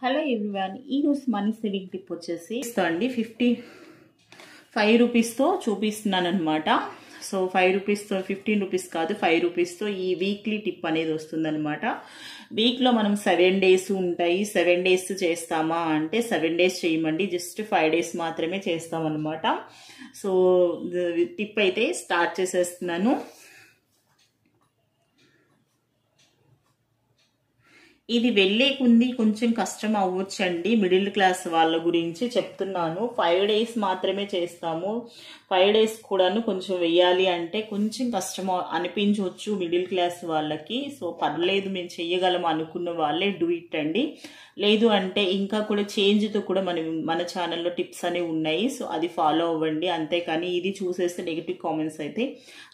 Hello everyone, ఈరోజు money saving tip వచ్చేసి అండి 55 రూపీస్తో చూపిస్తున్నాను అనమాట. సో 5 రూపీస్తో 15 రూపీస్ కాదు 5 రూపీస్తో ఈ వీక్లీ టిప్ అనేది వస్తుందన్నమాట. వీక్లో మనం 7 డేస్ ఉంటాయి. 7 డేస్ చేస్తామా అంటే 7 డేస్ చేయమండి, జస్ట్ 5 డేస్ మాత్రమే చేస్తామన్నమాట. సో టిప్ అయితే స్టార్ట్ చేసేస్తున్నాను. ఇది వెళ్ళేకుంది కొంచెం కష్టం అవ్వచ్చండి, మిడిల్ క్లాస్ వాళ్ళ గురించి చెప్తున్నాను. 5 డేస్ మాత్రమే చేస్తాము. 5 డేస్ కూడాను కొంచెం వెయ్యాలి అంటే కొంచెం కష్టం అనిపించవచ్చు మిడిల్ క్లాస్ వాళ్ళకి. సో పర్లేదు, మేము చెయ్యగలం అనుకున్న వాళ్ళే డూ ఇట్ అండి. లేదు అంటే ఇంకా కూడా చేంజ్తో కూడా మన ఛానల్లో టిప్స్ అనేవి ఉన్నాయి. సో అది ఫాలో అవ్వండి. అంతేకాని ఇది చూసేస్తే నెగిటివ్ కామెంట్స్ అయితే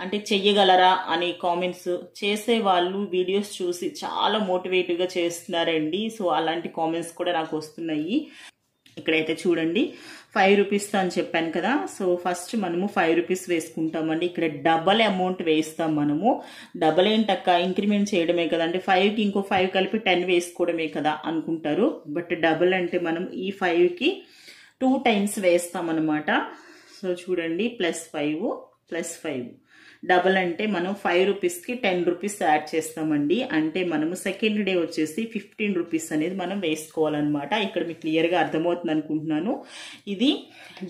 అంటే చెయ్యగలరా అనే కామెంట్స్ చేసే వాళ్ళు వీడియోస్ చూసి చాలా మోటివేటివ్గా చేస్తున్నారండి. సో అలాంటి కామెంట్స్ కూడా నాకు వస్తున్నాయి. ఇక్కడైతే చూడండి 5 రూపీస్తో అని చెప్పాను కదా. సో ఫస్ట్ మనము 5 రూపీస్ వేసుకుంటామండి. ఇక్కడ డబల్ అమౌంట్ వేస్తాం మనము. డబల్ ఏంటక్క ఇంక్రిమెంట్ చేయడమే కదా అంటే 5కి ఇంకో 5 కలిపి 10 వేసుకోవడమే కదా అనుకుంటారు. బట్ డబల్ అంటే మనం ఈ 5కి 2 టైమ్స్ వేస్తాం అనమాట. సో చూడండి +5 +5. డబల్ అంటే మనం 5 రూపీస్కి 10 రూపీస్ యాడ్ చేస్తామండి. అంటే మనము సెకండ్ డే వచ్చేసి 15 రూపీస్ అనేది మనం వేసుకోవాలన్నమాట. ఇక్కడ మీకు క్లియర్గా అర్థమవుతుంది అనుకుంటున్నాను. ఇది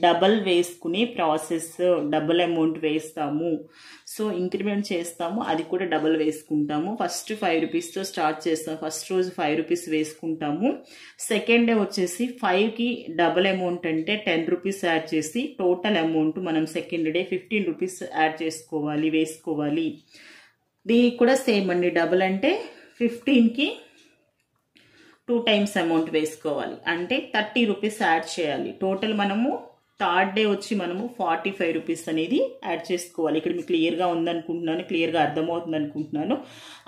డబల్ వేసుకునే ప్రాసెస్. డబల్ అమౌంట్ వేస్తాము. సో ఇంక్రిమెంట్ చేస్తాము, అది కూడా డబల్ వేసుకుంటాము. ఫస్ట్ 5 రూపీస్తో స్టార్ట్ చేస్తాం. ఫస్ట్ రోజు 5 రూపీస్ వేసుకుంటాము. సెకండ్ డే వచ్చేసి 5కి డబల్ అమౌంట్ అంటే 10 రూపీస్ యాడ్ చేసి టోటల్ అమౌంట్ మనం సెకండ్ డే 15 రూపీస్ యాడ్ చేసుకోవాలి, వేసుకోవాలి. దీనికి కూడా సేమ్ అండి. డబల్ అంటే 15కి 2 టైమ్స్ అమౌంట్ వేసుకోవాలి, అంటే 30 రూపీస్ యాడ్ చేయాలి. టోటల్ మనము థర్డ్ డే వచ్చి మనము 45 రూపీస్ అనేది యాడ్ చేసుకోవాలి. ఇక్కడ మీకు క్లియర్గా ఉందనుకుంటున్నాను, క్లియర్గా అర్థమవుతుంది అనుకుంటున్నాను.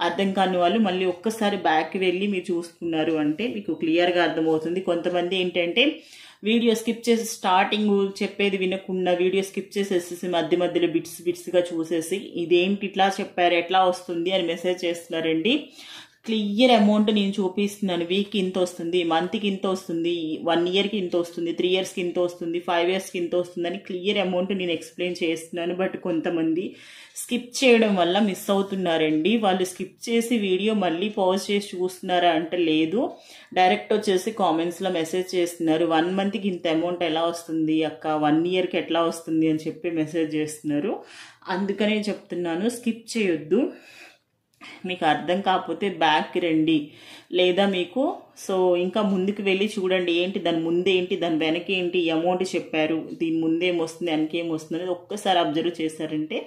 అర్థం కాని వాళ్ళు మళ్ళీ ఒక్కసారి బ్యాక్ వెళ్ళి మీరు చూసుకున్నారు అంటే మీకు క్లియర్గా అర్థమవుతుంది. కొంతమంది ఏంటంటే వీడియో స్కిప్ చేసి స్టార్టింగ్ చెప్పేది వినకుండా వీడియో స్కిప్ చేసేసి మధ్య మధ్యలో బిట్స్గా చూసేసి ఇదేంటి ఇట్లా చెప్పారు ఎట్లా వస్తుంది అని మెసేజ్ చేస్తున్నారండి. క్లియర్ అమౌంట్ నేను చూపిస్తున్నాను. వీక్కి ఇంత వస్తుంది, మంత్కి ఇంత వస్తుంది, 1 ఇయర్కి ఇంత వస్తుంది, 3 ఇయర్స్కి ఇంత వస్తుంది, 5 ఇయర్స్కి ఇంత వస్తుంది అని క్లియర్ అమౌంట్ నేను ఎక్స్ప్లెయిన్ చేస్తున్నాను. బట్ కొంతమంది స్కిప్ చేయడం వల్ల మిస్ అవుతున్నారండి. వాళ్ళు స్కిప్ చేసి వీడియో మళ్ళీ పాజ్ చేసి చూస్తున్నారా అంటే లేదు, డైరెక్ట్ వచ్చేసి కామెంట్స్లో మెసేజ్ చేస్తున్నారు. 1 మంత్కి ఇంత అమౌంట్ ఎలా వస్తుంది అక్క, 1 ఇయర్కి ఎట్లా వస్తుంది అని చెప్పి మెసేజ్ చేస్తున్నారు. అందుకనే చెప్తున్నాను, స్కిప్ చేయొద్దు. మీకు అర్థం కాకపోతే బ్యాక్ రండి, లేదా మీకు సో ఇంకా ముందుకు వెళ్ళి చూడండి ఏంటి దాని ముందేంటి దాని వెనకేంటి అమౌంట్ చెప్పారు, దీని ముందేం వస్తుంది వెనకేం వస్తుంది అనేది ఒక్కసారి అబ్జర్వ్ చేశారంటే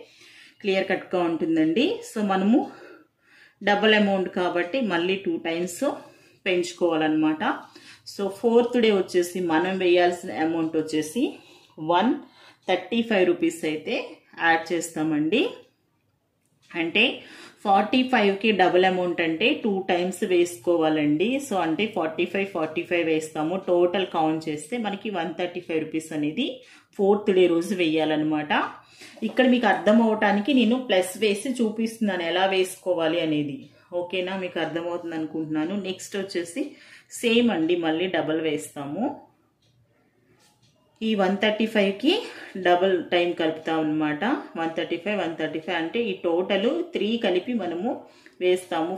క్లియర్ కట్గా ఉంటుందండి. సో మనము డబల్ అమౌంట్ కాబట్టి మళ్ళీ 2 టైమ్స్ పెంచుకోవాలన్నమాట. సో 4th డే వచ్చేసి మనం వేయాల్సిన అమౌంట్ వచ్చేసి 135 రూపీస్ అయితే యాడ్ చేస్తామండి. అంటే 45కి డబుల్ అమౌంట్ అంటే 2 టైమ్స్ వేసుకోవాలండి. సో అంటే 45 వేస్తాము. టోటల్ కౌంట్ చేస్తే మనకి 135 రూపీస్ అనేది 4th డే రోజు వేయాలన్నమాట. ఇక్కడ మీకు అర్థం అవటానికి నేను ప్లస్ వేసి చూపిస్తున్నాను ఎలా వేసుకోవాలి అనేది. ఓకేనా, మీకు అర్థమవుతుంది అనుకుంటున్నాను. నెక్స్ట్ వచ్చేసి సేమ్ అండి, మళ్ళీ డబల్ వేస్తాము. ఈ 135కి డబల్ టైం కలుపుతాం అనమాట. 135 అంటే ఈ టోటల్ 3 కలిపి మనము వేస్తాము.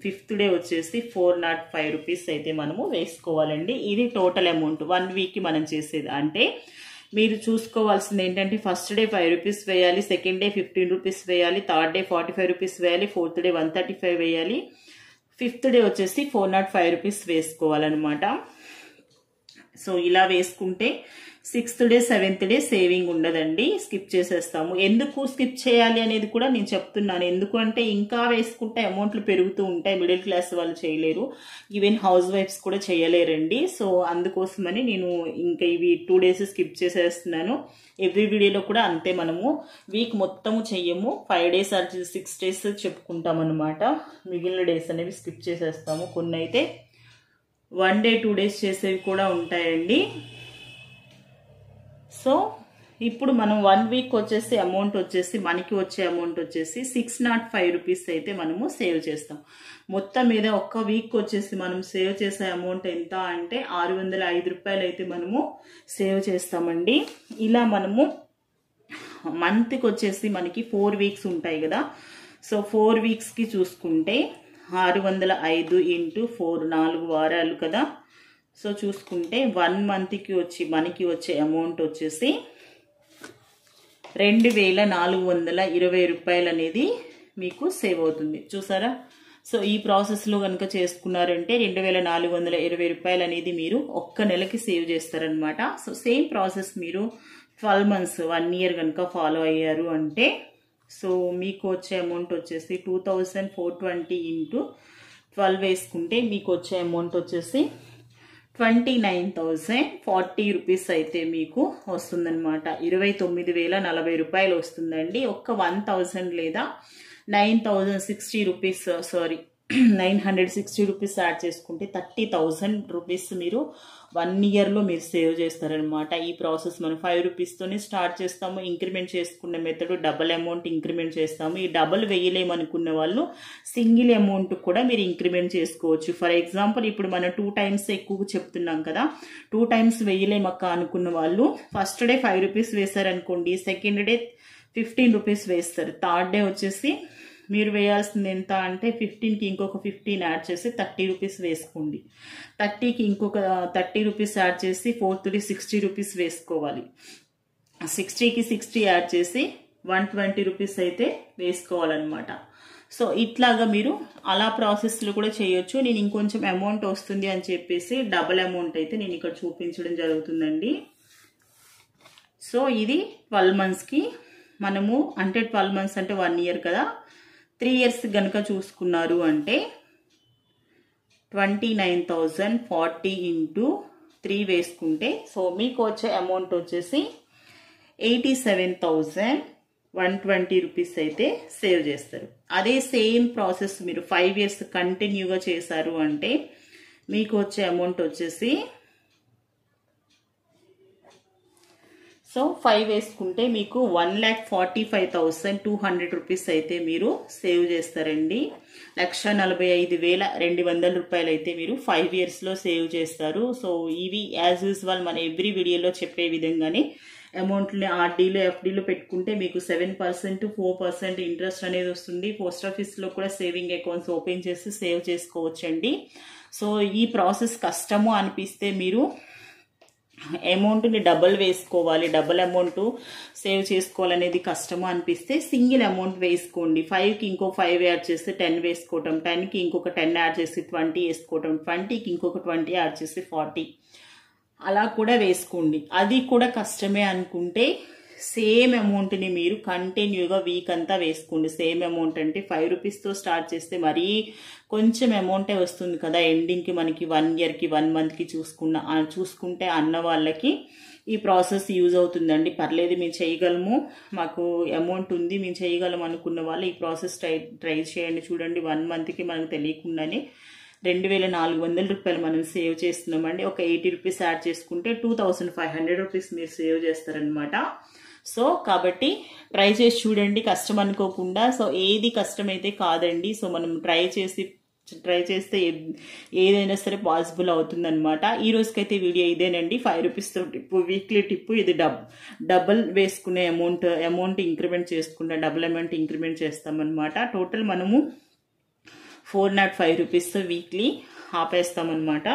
5th డే వచ్చేసి 405 రూపీస్ అయితే మనము వేసుకోవాలండి. ఇది టోటల్ అమౌంట్ 1 వీక్కి మనం చేసేది. అంటే మీరు చూసుకోవాల్సింది ఏంటంటే ఫస్ట్ డే 5 రూపీస్ వేయాలి, సెకండ్ డే 15 రూపీస్ వేయాలి, థర్డ్ డే 45 రూపీస్ వేయాలి, 4th డే 135 వేయాలి, 5th డే వచ్చేసి 405 రూపీస్ వేసుకోవాలన్నమాట. సో ఇలా వేసుకుంటే 6th day 7th day saving ఉండదండి, స్కిప్ చేసేస్తాము. ఎందుకు స్కిప్ చేయాలి అనేది కూడా నేను చెప్తున్నాను. ఎందుకు అంటే ఇంకా వేసుకుంటే అమౌంట్లు పెరుగుతూ ఉంటాయి, మిడిల్ క్లాస్ వాళ్ళు చేయలేరు, ఈవెన్ హౌస్ వైఫ్స్ కూడా చేయలేరండి. సో అందుకోసమని నేను ఇంకా ఇవి 2 డేస్ స్కిప్ చేసేస్తున్నాను. ఎవ్రీ వీడియోలో కూడా అంతే, మనము వీక్ మొత్తము చెయ్యము, 5 డేస్ ఆర్ 6 డేస్ చెప్పుకుంటాం అనమాట. మిగిలిన డేస్ అనేవి స్కిప్ చేసేస్తాము. కొన్ని అయితే 1 డే 2 డేస్ చేసేవి కూడా ఉంటాయండి. సో ఇప్పుడు మనం 1 వీక్ వచ్చేసి అమౌంట్ వచ్చేసి మనకి వచ్చే అమౌంట్ వచ్చేసి 605 రూపీస్ అయితే మనము సేవ్ చేస్తాం. మొత్తం మీద ఒక్క వీక్ వచ్చేసి మనం సేవ్ చేసే అమౌంట్ ఎంత అంటే 605 రూపాయలు అయితే మనము సేవ్ చేస్తామండి. ఇలా మనము మంత్కి వచ్చేసి మనకి 4 వీక్స్ ఉంటాయి కదా. సో 4 వీక్స్కి చూసుకుంటే 605 ఇంటూ 4 4 వారాలు కదా. సో చూసుకుంటే 1 మంత్కి వచ్చి మనకి వచ్చే అమౌంట్ వచ్చేసి 2420 రూపాయలు అనేది మీకు సేవ్ అవుతుంది. చూసారా? సో ఈ ప్రాసెస్లో కనుక చేసుకున్నారంటే 2420 రూపాయలు అనేది మీరు ఒక్క నెలకి సేవ్ చేస్తారనమాట. సో సేమ్ ప్రాసెస్ మీరు 12 మంత్స్ 1 ఇయర్ కనుక ఫాలో అయ్యారు అంటే సో మీకు వచ్చే అమౌంట్ వచ్చేసి 2420 ఇంటూ 12 వేసుకుంటే మీకు వచ్చే అమౌంట్ వచ్చేసి 29,040 రూపీస్ అయితే మీకు వస్తుందన్నమాట. 29,040 రూపాయలు వస్తుందండి. ఒక్క 1,000 లేదా 9,060 రూపీస్ 960 రూపీస్ యాడ్ చేసుకుంటే 30,000 రూపీస్ మీరు 1 ఇయర్లో మీరు సేవ్ చేస్తారనమాట. ఈ ప్రాసెస్ మనం 5 రూపీస్తోనే స్టార్ట్ చేస్తాము. ఇంక్రిమెంట్ చేసుకునే మెథడ్ డబుల్ అమౌంట్ ఇంక్రిమెంట్ చేస్తాము. ఈ డబుల్ వేయలేమనుకున్న వాళ్ళు సింగిల్ అమౌంట్ కూడా మీరు ఇంక్రిమెంట్ చేసుకోవచ్చు. ఫర్ ఎగ్జాంపుల్ ఇప్పుడు మనం 2 టైమ్స్ ఎక్కువ చెప్తున్నాం కదా, 2 టైమ్స్ వేయలేమక్క అనుకున్న వాళ్ళు ఫస్ట్ డే 5 రూపీస్ వేశారనుకోండి, సెకండ్ డే 15 రూపీస్ వేస్తారు, థర్డ్ డే వచ్చేసి మీరు వేయాల్సింది ఎంత అంటే 15కి ఇంకొక 15 యాడ్ చేసి 30 రూపీస్ వేసుకోండి. 30కి ఇంకొక 30 రూపీస్ యాడ్ చేసి 4th డే 60 రూపీస్ వేసుకోవాలి. 60కి 60 యాడ్ చేసి 120 రూపీస్ అయితే వేసుకోవాలన్నమాట. సో ఇట్లాగా మీరు అలా ప్రాసెస్లో కూడా చేయొచ్చు. నేను ఇంకొంచెం అమౌంట్ వస్తుంది అని చెప్పేసి డబుల్ అమౌంట్ అయితే నేను ఇక్కడ చూపించడం జరుగుతుందండి. సో ఇది 12 మంత్స్కి మనము అంటే 12 మంత్స్ అంటే 1 ఇయర్ కదా. 3 ఇయర్స్ కనుక చూసుకున్నారు అంటే 29,040 ఇంటూ 3 వేసుకుంటే సో మీకు వచ్చే అమౌంట్ వచ్చేసి 87,120 రూపీస్ అయితే సేవ్ చేస్తారు. అదే సేమ్ ప్రాసెస్ మీరు 5 ఇయర్స్ కంటిన్యూగా చేశారు అంటే మీకు వచ్చే అమౌంట్ వచ్చేసి సో 5 వేసుకుంటే మీకు 1,45,200 రూపీస్ అయితే మీరు సేవ్ చేస్తారండి. 1,45,200 రూపాయలు అయితే మీరు 5 ఇయర్స్లో సేవ్ చేస్తారు. సో ఇవి యాజ్ యూజువల్ మన ఎవ్రీ వీడియోలో చెప్పే విధంగానే అమౌంట్ని ఆర్డీలో ఎఫ్డీలో పెట్టుకుంటే మీకు 7% 4% ఇంట్రెస్ట్ అనేది వస్తుంది. పోస్ట్ ఆఫీస్లో కూడా సేవింగ్ అకౌంట్స్ ఓపెన్ చేసి సేవ్ చేసుకోవచ్చండి. సో ఈ ప్రాసెస్ కష్టము అనిపిస్తే మీరు అమౌంట్ని డబుల్ వేసుకోవాలి, డబుల్ అమౌంట్ సేవ్ చేసుకోవాలనేది కష్టము అనిపిస్తే సింగిల్ అమౌంట్ వేసుకోండి. 5కి ఇంకో 5 యాడ్ చేసి 10 వేసుకోవటం, 10కి ఇంకొక 10 యాడ్ చేసి 20 వేసుకోవటం, 20కి ఇంకొక 20 యాడ్ చేసి 40 అలా కూడా వేసుకోండి. అది కూడా కష్టమే అనుకుంటే సేమ్ అమౌంట్ని మీరు కంటిన్యూగా వీక్ అంతా వేసుకోండి. సేమ్ అమౌంట్ అంటే 5 రూపీస్తో స్టార్ట్ చేస్తే మరీ కొంచెం అమౌంటే వస్తుంది కదా. ఎండింగ్కి మనకి 1 ఇయర్కి 1 మంత్కి చూసుకుంటే అన్న వాళ్ళకి ఈ ప్రాసెస్ యూజ్ అవుతుందండి. పర్లేదు మేము చేయగలము, మాకు అమౌంట్ ఉంది, మేము చేయగలం అనుకున్న వాళ్ళు ఈ ప్రాసెస్ ట్రై చేయండి. చూడండి 1 మంత్కి మనకు తెలియకుండానే 2,400 రూపాయలు మనం సేవ్ చేస్తున్నామండి. ఒక 80 రూపీస్ యాడ్ చేసుకుంటే 2,500 రూపీస్ మీరు సేవ్ చేస్తారనమాట. సో కాబట్టి ట్రై చేసి చూడండి, కష్టం అనుకోకుండా. సో ఏది కష్టమైతే కాదండి. సో మనం ట్రై చేస్తే ఏదైనా సరే పాసిబుల్ అవుతుందన్నమాట. ఈ రోజుకైతే వీడియో ఇదేనండి. 5 రూపీస్తో టిప్పు, వీక్లీ టిప్పు. ఇది డబుల్ వేసుకునే అమౌంట్ ఇంక్రిమెంట్ చేసుకుంటే డబుల్ అమౌంట్ ఇంక్రిమెంట్ చేస్తామన్నమాట. టోటల్ మనము 405 రూపీస్తో వీక్లీ ఆపేస్తామన్నమాట.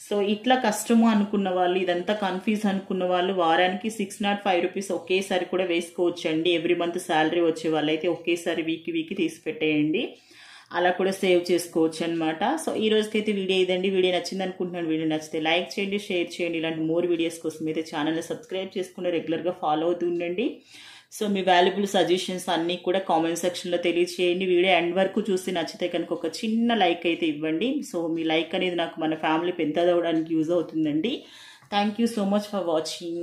సో ఇట్లా కష్టము అనుకున్న వాళ్ళు, ఇదంతా కన్ఫ్యూజ్ అనుకున్న వాళ్ళు వారానికి 605 రూపీస్ ఒకేసారి కూడా వేసుకోవచ్చు అండి. ఎవ్రీ మంత్ శాలరీ వచ్చే వాళ్ళైతే ఒకేసారి వీక్ తీసి పెట్టేయండి. అలా కూడా సేవ్ చేసుకోవచ్చు అనమాట. సో ఈ రోజుకైతే వీడియో ఇదండి. వీడియో నచ్చింది అనుకుంటున్నాను. వీడియో నచ్చితే లైక్ చేయండి, షేర్ చేయండి. ఇలాంటి మోర్ వీడియోస్ కోసం అయితే ఛానల్ని సబ్స్క్రైబ్ చేసుకుని రెగ్యులర్గా ఫాలో అవుతూ ఉండండి. సో మీ వాల్యుబుల్ సజెషన్స్ అన్నీ కూడా కామెంట్ సెక్షన్లో తెలియజేయండి. వీడియో ఎండ్ వరకు చూసి నచ్చితే కనుక ఒక చిన్న లైక్ అయితే ఇవ్వండి. సో మీ లైక్ అనేది నాకు మన ఫ్యామిలీ పెద్దదవడానికి యూజ్ అవుతుందండి. Thank you so much for watching.